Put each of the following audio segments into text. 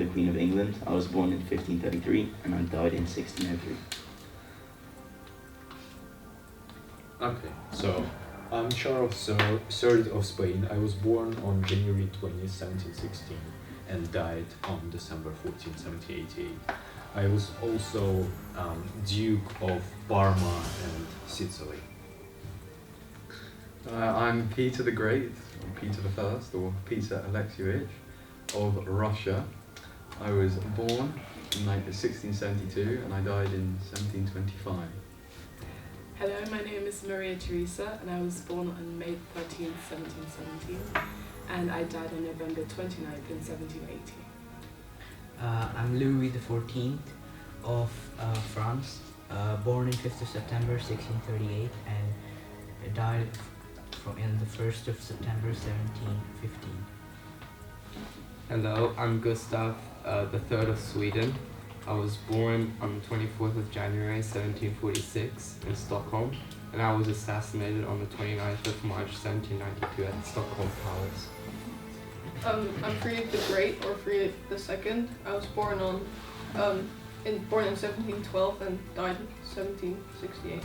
Queen of England. I was born in 1533 and I died in 1603. Okay, so I'm Charles III of Spain. I was born on January 20th, 1716 and died on December 14th, 1788. I was also Duke of Parma and Sicily. I'm Peter the Great, or Peter the First, or Peter Alexievich of Russia. I was born in 1672 and I died in 1725. Hello, my name is Maria Teresa and I was born on May 13th, 1717 and I died on November 29th in 1780. I'm Louis XIV of France, born on 5th of September 1638 and died in the 1st of September 1715. Hello, I'm Gustav the Third of Sweden. I was born on the 24th of January 1746 in Stockholm, and I was assassinated on the 29th of March 1792 at the Stockholm Palace. I'm Friedrich the Great, or Friedrich II. I was born in 1712 and died in 1768.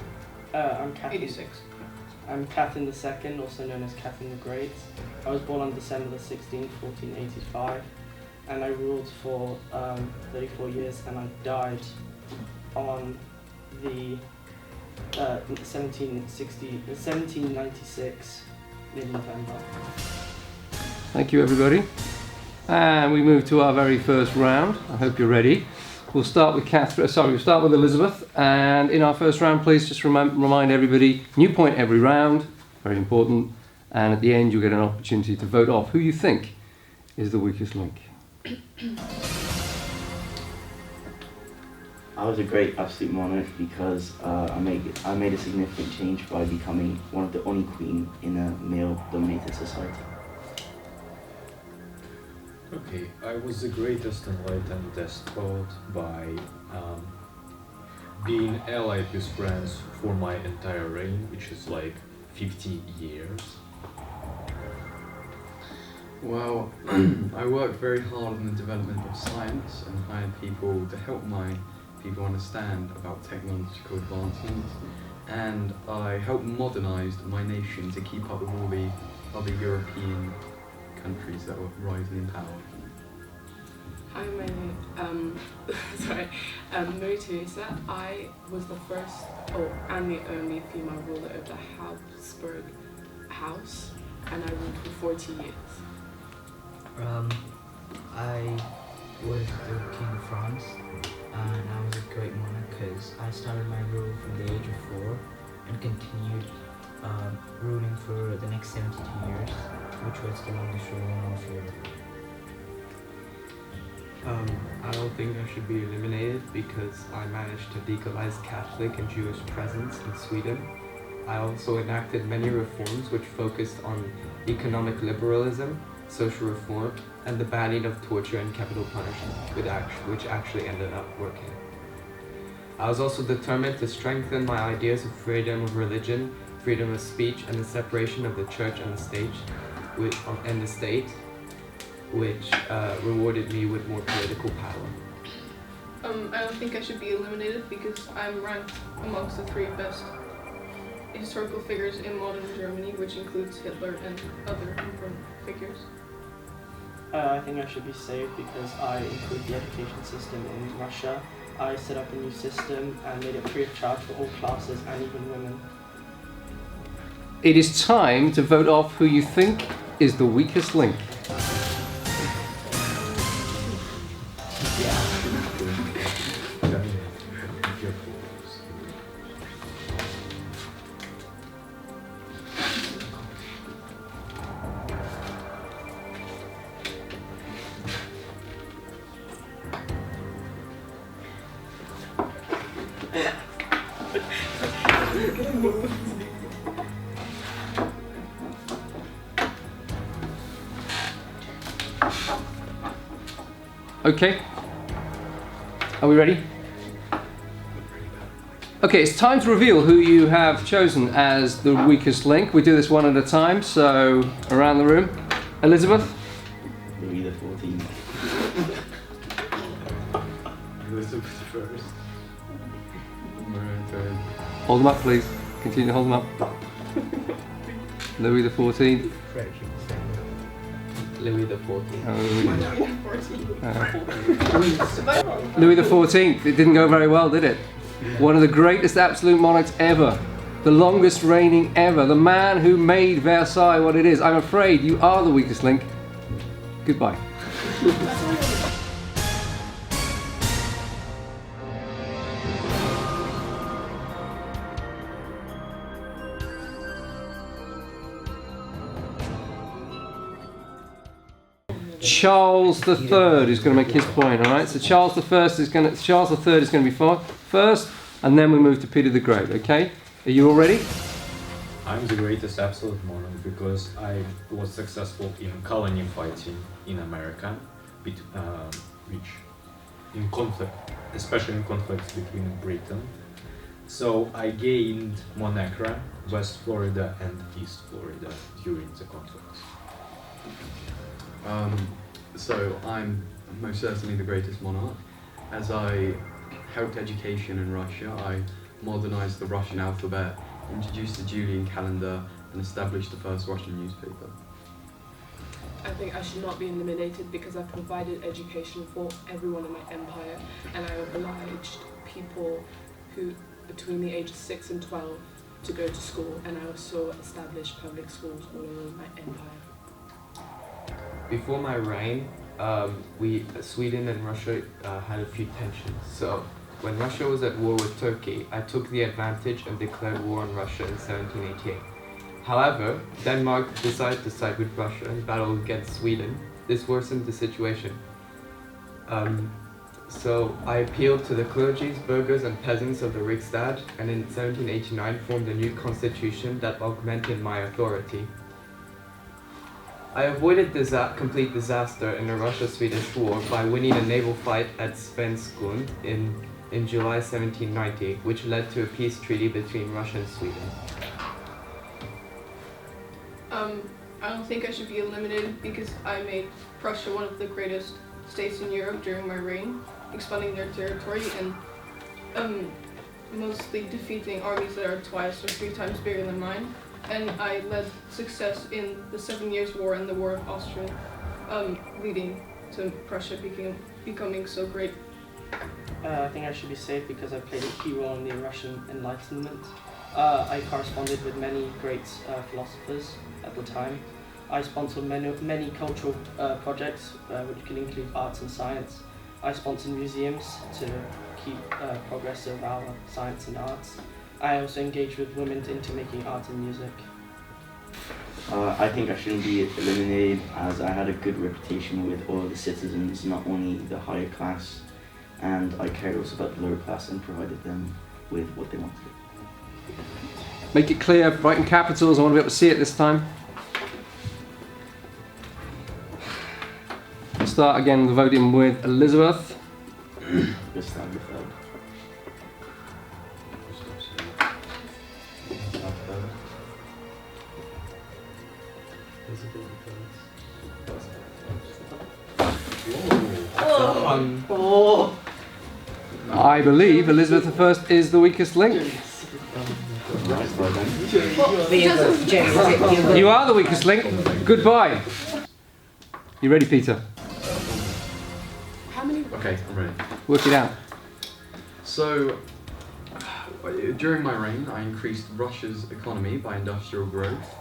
I'm Catherine. 86. I'm Catherine II, also known as Catherine the Great. I was born on December the 16th, 1485, and I ruled for 34 years, and I died on the 1796 mid-November. Thank you, everybody. And we move to our very first round. I hope you're ready. We'll start with we'll start with Elizabeth. And in our first round, please just remind everybody, new point every round, very important. And at the end, you'll get an opportunity to vote off who you think is the weakest link. I was a great absolute monarch because I made a significant change by becoming one of the only queen in a male-dominated society. Okay, I was the greatest enlightened despot by being allied with France for my entire reign, which is like 50 years. Well, I worked very hard on the development of science and hired people to help my people understand about technological advancements, and I helped modernize my nation to keep up with all the other European countries that were rising in power. Hi, my name Maria Teresa. I was the first and the only female ruler of the Habsburg house, and I ruled for 40 years. I was the King of France, and I was a great monarch because I started my rule from the age of 4 and continued ruling for the next 72 years, which was the longest rule in all of Europe. I don't think I should be eliminated because I managed to legalize Catholic and Jewish presence in Sweden. I also enacted many reforms which focused on economic liberalism, social reform, and the banning of torture and capital punishment, which actually ended up working. I was also determined to strengthen my ideas of freedom of religion, freedom of speech, and the separation of the church and the state, which rewarded me with more political power. I don't think I should be eliminated because I'm ranked amongst the 3 best historical figures in modern Germany, which includes Hitler and other important figures. I think I should be saved because I improved the education system in Russia. I set up a new system and made it free of charge for all classes and even women. It is time to vote off who you think is the weakest link. Okay, are we ready? Okay, it's time to reveal who you have chosen as the weakest link. We do this one at a time, so around the room. Elizabeth? Louis XIV. first. Right. Hold them up, please. Continue to hold them up. Louis XIV. Louis the 14th. Louis XIV. It didn't go very well, did it? One of the greatest absolute monarchs ever. The longest reigning ever. The man who made Versailles what it is. I'm afraid you are the weakest link. Goodbye. Charles III is going to make his point, all right? So Charles III is going to be first, and then we move to Peter the Great, okay? Are you all ready? I'm the greatest absolute monarch because I was successful in colony fighting in America, which in conflict, especially in conflicts between Britain. So I gained monarchy, West Florida and East Florida during the conflicts. So I'm most certainly the greatest monarch. As I helped education in Russia, I modernized the Russian alphabet, introduced the Julian calendar, and established the first Russian newspaper. I think I should not be eliminated because I provided education for everyone in my empire, and I obliged people who between the ages 6 and 12 to go to school, and I also established public schools all over my empire. Before my reign, Sweden and Russia had a few tensions. So when Russia was at war with Turkey, I took the advantage and declared war on Russia in 1788. However, Denmark decided to side with Russia and battle against Sweden. This worsened the situation. So I appealed to the clergies, burghers and peasants of the Riksdag, and in 1789 formed a new constitution that augmented my authority. I avoided complete disaster in the Russia-Swedish war by winning a naval fight at Svenskund in July 1790, which led to a peace treaty between Russia and Sweden. I don't think I should be eliminated because I made Prussia one of the greatest states in Europe during my reign, expanding their territory and mostly defeating armies that are twice or 3 times bigger than mine. And I led success in the 7 Years' War and the War of Austria, leading to Prussia becoming so great. I think I should be safe because I played a key role in the Russian Enlightenment. I corresponded with many great philosophers at the time. I sponsored many cultural projects, which can include arts and science. I sponsored museums to keep progress of our science and arts. I also engaged with women into making art and music. I think I shouldn't be eliminated as I had a good reputation with all of the citizens, not only the higher class, and I cared also about the lower class and provided them with what they wanted. Make it clear, write in capitals, I want to be able to see it this time. We'll start again the voting with Elizabeth. This time with I believe Elizabeth I is the weakest link. You are the weakest link. Goodbye. You ready, Peter? How many? Okay, I'm ready. Work it out. So, during my reign, I increased Russia's economy by industrial growth.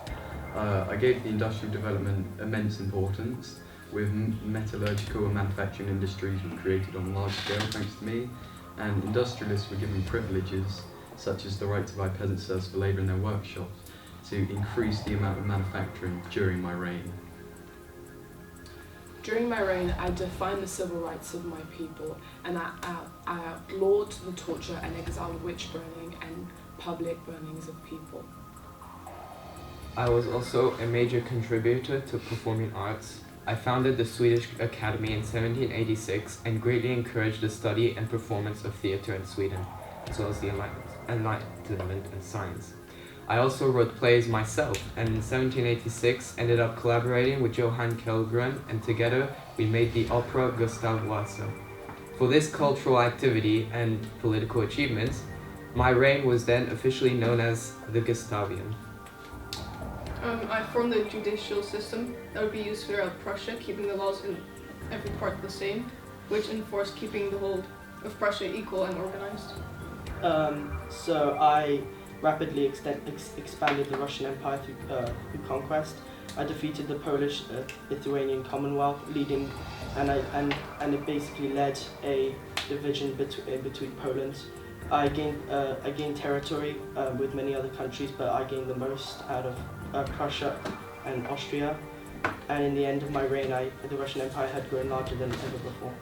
I gave the industrial development immense importance, with metallurgical and manufacturing industries were created on a large scale thanks to me, and industrialists were given privileges such as the right to buy peasant serfs for labour in their workshops to increase the amount of manufacturing during my reign. During my reign, I defined the civil rights of my people, and I outlawed the torture and exiled witch burning and public burnings of people. I was also a major contributor to performing arts. I founded the Swedish Academy in 1786 and greatly encouraged the study and performance of theatre in Sweden, as well as the Enlightenment and science. I also wrote plays myself, and in 1786 ended up collaborating with Johann Kellgren, and together we made the opera Gustav Vasa. For this cultural activity and political achievements, my reign was then officially known as the Gustavian. I formed a judicial system that would be used throughout Prussia, keeping the laws in every part the same, which enforced keeping the whole of Prussia equal and organized. So I rapidly expanded the Russian Empire through conquest. I defeated the Polish-Lithuanian Commonwealth, and it basically led a division between Poland. I gained territory with many other countries, but I gained the most out of Prussia and Austria. And in the end of my reign, the Russian Empire had grown larger than ever before.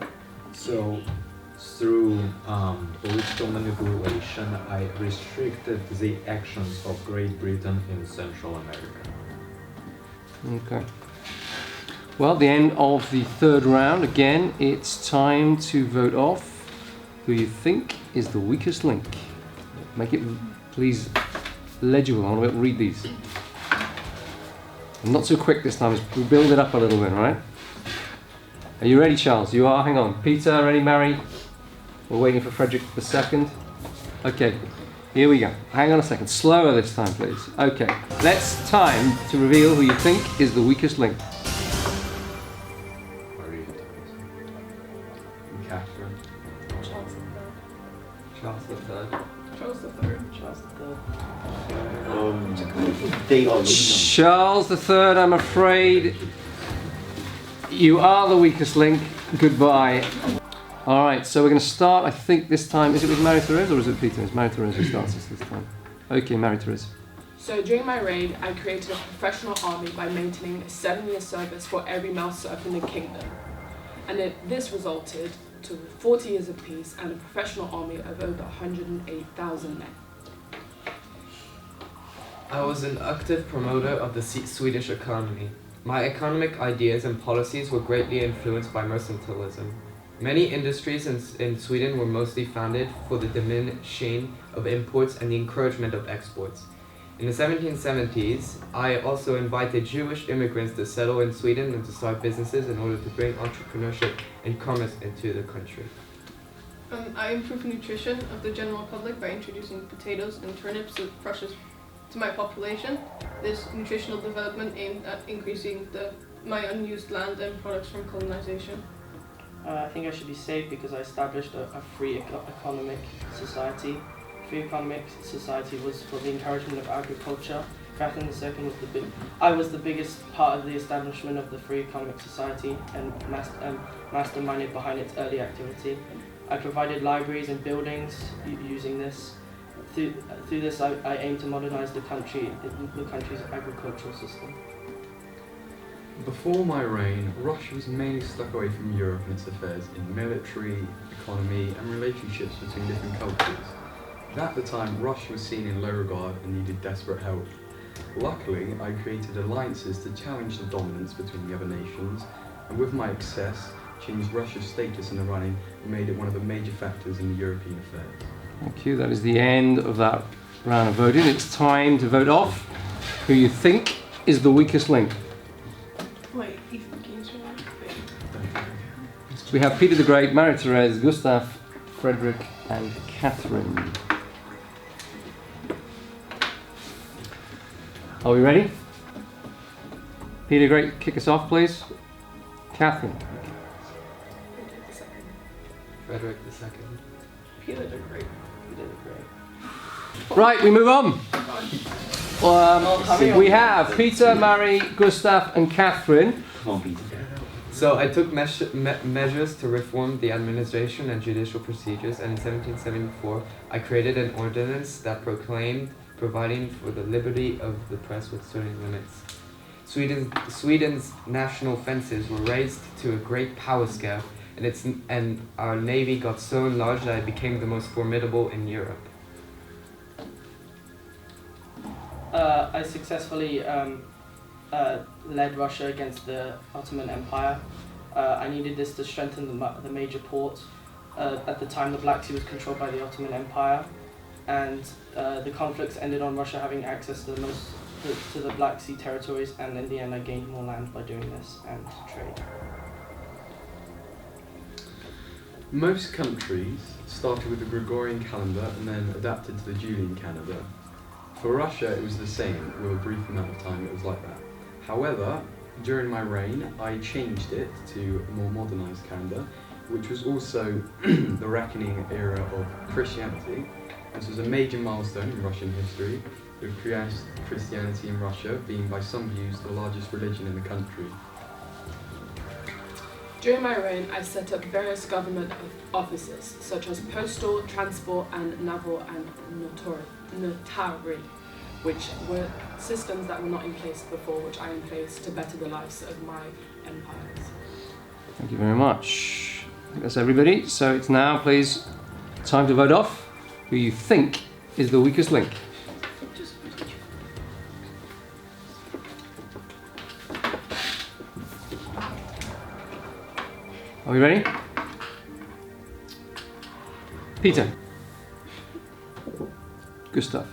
So, through political manipulation, I restricted the actions of Great Britain in Central America. Okay. Well, the end of the third round. Again, it's time to vote off who you think is the weakest link. Make it, please, legible. I want to read these. I'm not so quick this time. We'll build it up a little bit, all right? Are you ready, Charles? You are? Hang on. Peter, ready? Mary? We're waiting for Frederick II. Okay, here we go. Hang on a second. Slower this time, please. Okay, let's time to reveal who you think is the weakest link. Catherine. Charles III. Charles III. Charles III. Charles III. They are Charles III, I'm afraid you are the weakest link. Goodbye. All right, so we're going to start, I think this time, is it with Marie-Thérèse or is it Peter? It's Marie-Thérèse who starts this time. Okay, Marie-Thérèse. So during my reign, I created a professional army by maintaining a 7-year service for every male serf in the kingdom. And this resulted to 40 years of peace and a professional army of over 108,000 men. I was an active promoter of the Swedish economy. My economic ideas and policies were greatly influenced by mercantilism. Many industries in Sweden were mostly founded for the diminishing of imports and the encouragement of exports. In the 1770s, I also invited Jewish immigrants to settle in Sweden and to start businesses in order to bring entrepreneurship and commerce into the country. I improved nutrition of the general public by introducing potatoes and turnips to my population. This nutritional development aimed at increasing my unused land and products from colonization. I think I should be safe because I established a free economic society. Free economic society was for the encouragement of agriculture. Catherine II was the biggest part of the establishment of the free economic society and masterminded behind its early activity. I provided libraries and buildings using this. Through this, I aim to modernize the country's agricultural system. Before my reign, Russia was mainly stuck away from Europe and its affairs in military, economy, and relationships between different cultures. At the time, Russia was seen in low regard and needed desperate help. Luckily, I created alliances to challenge the dominance between the other nations, and with my success, changed Russia's status in the running and made it one of the major factors in the European affairs. Thank you. That is the end of that round of voting. It's time to vote off who you think is the weakest link. Wait, Ethan, can you show me? We have Peter the Great, Marie-Thérèse, Gustav, Frederick, and Catherine. Are we ready? Peter the Great, kick us off, please. Catherine. Frederick II. Peter the Great. Right, we move on. We have Peter, Mary, Gustav, and Catherine. Come on, Peter. So I took measures to reform the administration and judicial procedures, and in 1774 I created an ordinance that proclaimed providing for the liberty of the press with certain limits. Sweden's national fences were raised to a great power scale, and our navy got so enlarged that it became the most formidable in Europe. I successfully led Russia against the Ottoman Empire. I needed this to strengthen the major ports. At the time, the Black Sea was controlled by the Ottoman Empire, and the conflicts ended on Russia having access to the Black Sea territories, and in the end I gained more land by doing this and trade. Most countries started with the Gregorian calendar and then adapted to the Julian calendar. For Russia, it was the same. With a brief amount of time, it was like that. However, during my reign, I changed it to a more modernized calendar, which was also the reckoning era of Christianity. This was a major milestone in Russian history, with Christianity in Russia being by some views the largest religion in the country. During my reign, I set up various government offices, such as postal, transport, and naval and notary, which were systems that were not in place before, which I in place to better the lives of my empires. Thank you very much. I think that's everybody. So it's now, please, time to vote off who you think is the weakest link. Are we ready? Peter. Gustav.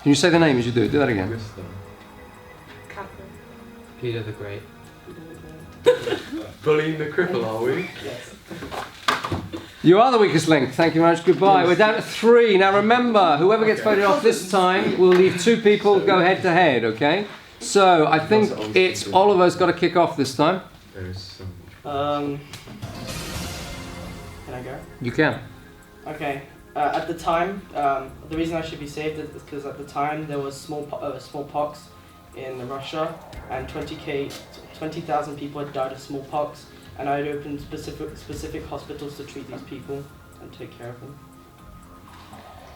Can you say the name as you do it? Do that again. Gustav. Catherine. Peter the Great. Bullying the cripple, are we? Yes. You are the weakest link. Thank you very much. Goodbye. We're down to 3. Now remember, whoever gets voted off this time will leave 2 people go head to head, okay? So I think it's Oliver's got to kick off this time. There is so much. Can I go? You can. Okay. At the time, the reason I should be saved is because at the time there was smallpox in Russia, and 20,000 people had died of smallpox, and I had opened specific hospitals to treat these people and take care of them.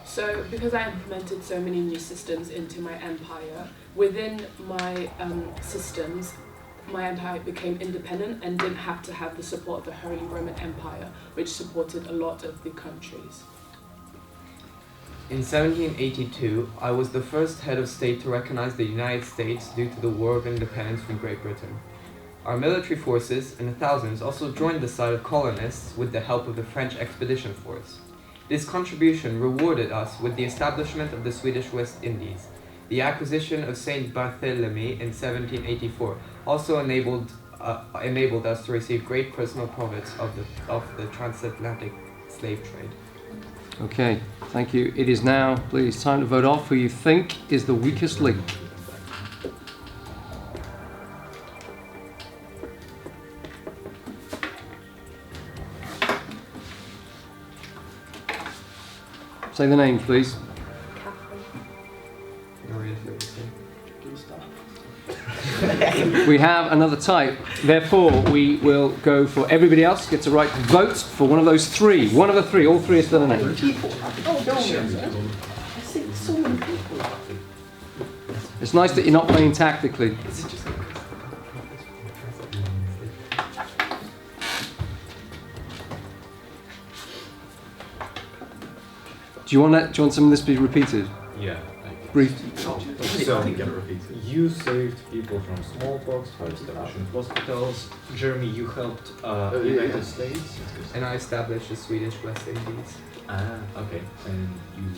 So, because I implemented so many new systems into my empire, within my systems, my empire became independent and didn't have to have the support of the Holy Roman Empire, which supported a lot of the countries. In 1782, I was the first head of state to recognize the United States due to the War of Independence from Great Britain. Our military forces, in the thousands, also joined the side of colonists with the help of the French Expedition Force. This contribution rewarded us with the establishment of the Swedish West Indies. The acquisition of Saint Barthélemy in 1784 also enabled us to receive great personal profits of the transatlantic slave trade. Okay, thank you. It is now, please, time to vote off who you think is the weakest link. Say the names, please. We have another type. Therefore, we will go for everybody else gets a right to vote for one of those 3. One of the 3. All 3 are still a name. I think so many people. It's nice that you're not playing tactically. Do you want some of this to be repeated? Yeah. Brief. So, you saved people from smallpox by establishing hospitals. Jeremy, you helped the United States. And I established the Swedish West Indies. Ah, okay.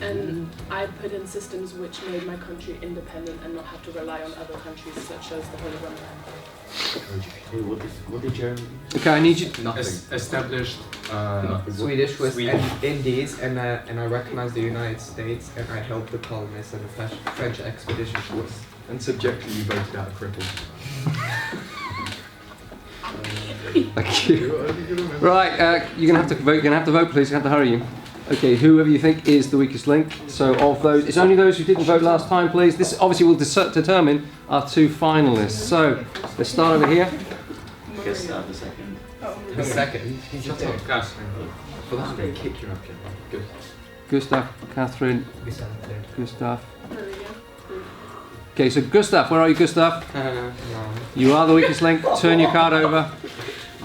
And I put in systems which made my country independent and not have to rely on other countries such as the Holy Roman Empire. Hey, what did Jeremy do? Okay, I need you. Established Swedish West Indies, and I recognized the United States, and I helped the colonists and the French Expedition Force. And subjectively, you voted out a cripple. Thank you. Right, you're gonna have to vote. You're gonna have to vote, please. You have to hurry. Okay, whoever you think is the weakest link. So of those, it's only those who didn't vote last time, please. This obviously will determine our 2 finalists. So let's start over here. Gustav the second. The second. Catherine. For that, I'm going to kick you up, Jeremy. Good. Gustav, Catherine, Gustav. There we go. Okay, so Gustav, where are you, Gustav? No. You are the weakest link. Turn your card over.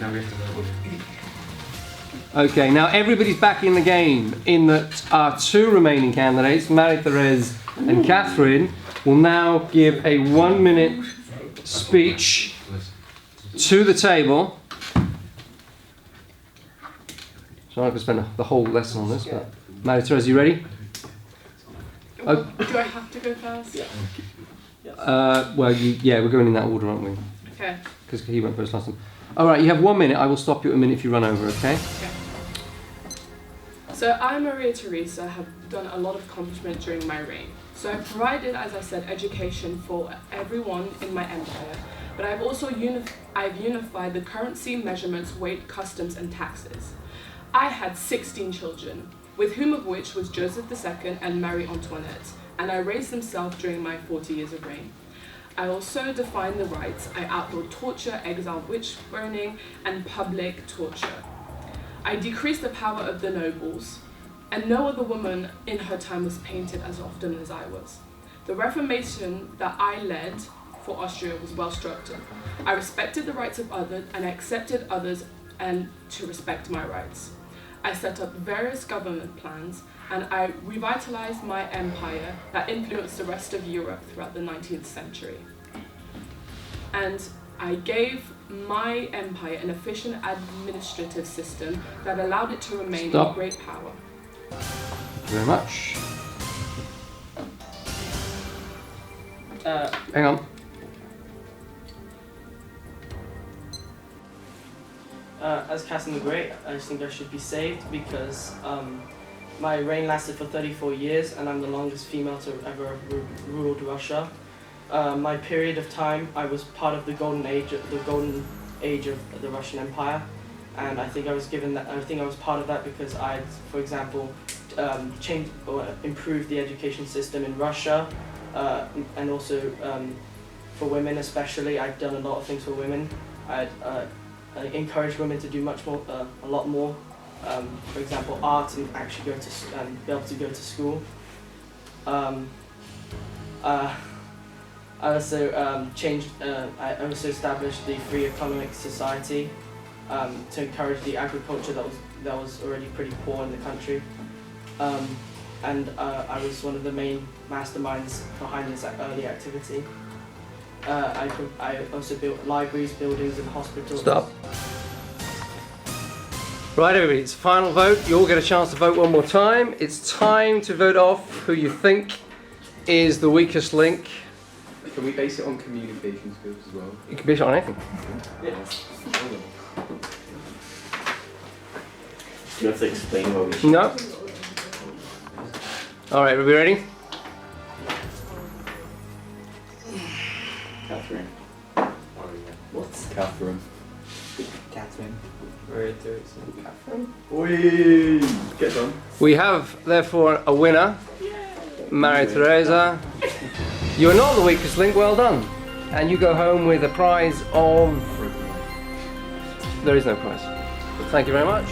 Now we have to vote. Okay, now everybody's back in the game in that our 2 remaining candidates, Marie-Therese and Catherine, will now give a 1-minute speech to the table. So I'm not going to spend the whole lesson on this, but Marie-Therese, you ready? Do I have to go first? Yeah. Well, we're going in that order, aren't we? Okay. Because he went first last time. All right, you have 1 minute. I will stop you at a minute if you run over, okay? So I, Maria Theresa, have done a lot of accomplishment during my reign. So I've provided, as I said, education for everyone in my empire, but I've also unified the currency, measurements, weight, customs, and taxes. I had 16 children, with whom of which was Joseph II and Marie Antoinette, and I raised themselves during my 40 years of reign. I also defined the rights. I outlawed torture, exiled witch burning, and public torture. I decreased the power of the nobles, and no other woman in her time was painted as often as I was. The Reformation that I led for Austria was well structured. I respected the rights of others, and I accepted others and to respect my rights. I set up various government plans, and I revitalized my empire that influenced the rest of Europe throughout the 19th century. And I gave my empire an efficient administrative system that allowed it to remain in great power. Thank you very much. Hang on. As Catherine the Great, I just think I should be saved because my reign lasted for 34 years and I'm the longest female to ever have ruled Russia. My period of time, I was part of the golden age of the Russian Empire, and I think I was given that. I think I was part of that because I, for example, changed or improved the education system in Russia, and also for women especially. I've done a lot of things for women. I encouraged women to do much more, a lot more. For example, art and actually go to be able to go to school. I also I also established the Free Economic Society to encourage the agriculture that was already pretty poor in the country, and I was one of the main masterminds behind this early activity. I also built libraries, buildings, and hospitals. Stop. Right, everybody, it's final vote. You all get a chance to vote one more time. It's time to vote off who you think is the weakest link. Can we base it on communication skills as well? You can base it on anything. Yes. Do you have to explain what we should? No. All right, are we ready? Catherine. What's Catherine? Catherine. Maria Theresa. Oi! Get done. We have, therefore, a winner, Maria Theresa. You're not the weakest link, well done. And you go home with a prize of... There is no prize. Thank you very much.